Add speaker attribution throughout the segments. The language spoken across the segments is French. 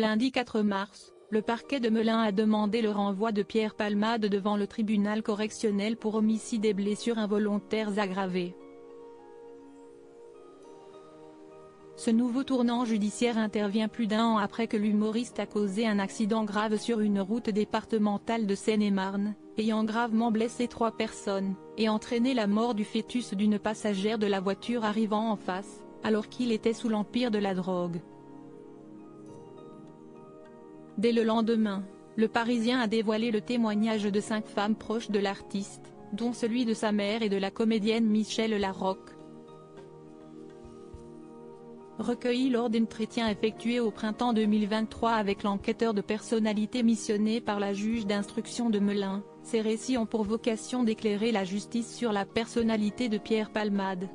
Speaker 1: Lundi 4 mars, le parquet de Melun a demandé le renvoi de Pierre Palmade devant le tribunal correctionnel pour homicide et blessures involontaires aggravées. Ce nouveau tournant judiciaire intervient plus d'un an après que l'humoriste a causé un accident grave sur une route départementale de Seine-et-Marne, ayant gravement blessé 3 personnes, et entraîné la mort du fœtus d'une passagère de la voiture arrivant en face, alors qu'il était sous l'empire de la drogue. Dès le lendemain, le Parisien a dévoilé le témoignage de 5 femmes proches de l'artiste, dont celui de sa mère et de la comédienne Michèle Larocque. Recueilli lors d'entretien effectué au printemps 2023 avec l'enquêteur de personnalité missionné par la juge d'instruction de Melun, ces récits ont pour vocation d'éclairer la justice sur la personnalité de Pierre Palmade.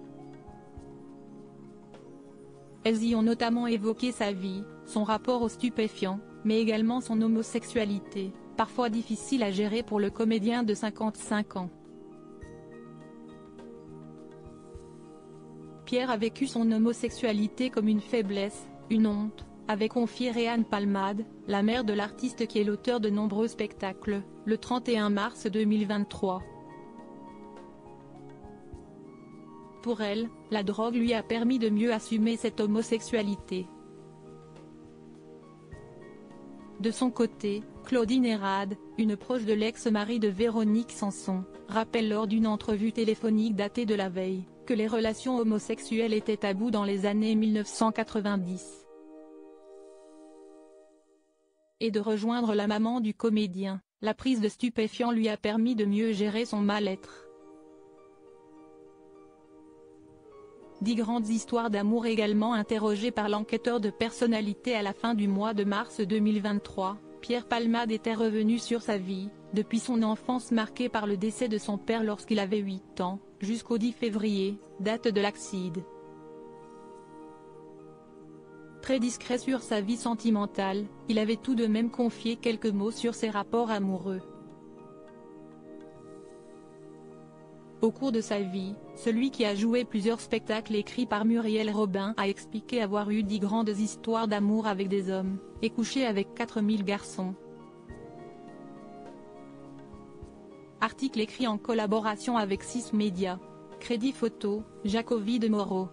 Speaker 1: Elles y ont notamment évoqué sa vie, son rapport aux stupéfiants, mais également son homosexualité, parfois difficile à gérer pour le comédien de 55 ans. Pierre a vécu son homosexualité comme une faiblesse, une honte, avait confié Réanne Palmade, la mère de l'artiste qui est l'auteur de nombreux spectacles, le 31 mars 2023. Pour elle, la drogue lui a permis de mieux assumer cette homosexualité. De son côté, Claudine Hérade, une proche de l'ex-mari de Véronique Sanson, rappelle lors d'une entrevue téléphonique datée de la veille, que les relations homosexuelles étaient taboues dans les années 1990. Et de rejoindre la maman du comédien, la prise de stupéfiants lui a permis de mieux gérer son mal-être. 10 grandes histoires d'amour également interrogées par l'enquêteur de personnalité à la fin du mois de mars 2023, Pierre Palmade était revenu sur sa vie, depuis son enfance marquée par le décès de son père lorsqu'il avait 8 ans, jusqu'au 10 février, date de l'accident. Très discret sur sa vie sentimentale, il avait tout de même confié quelques mots sur ses rapports amoureux. Au cours de sa vie, celui qui a joué plusieurs spectacles écrits par Muriel Robin a expliqué avoir eu 10 grandes histoires d'amour avec des hommes, et couché avec 4000 garçons. Article écrit en collaboration avec 6 médias. Crédit photo, Jacovi de Moreau.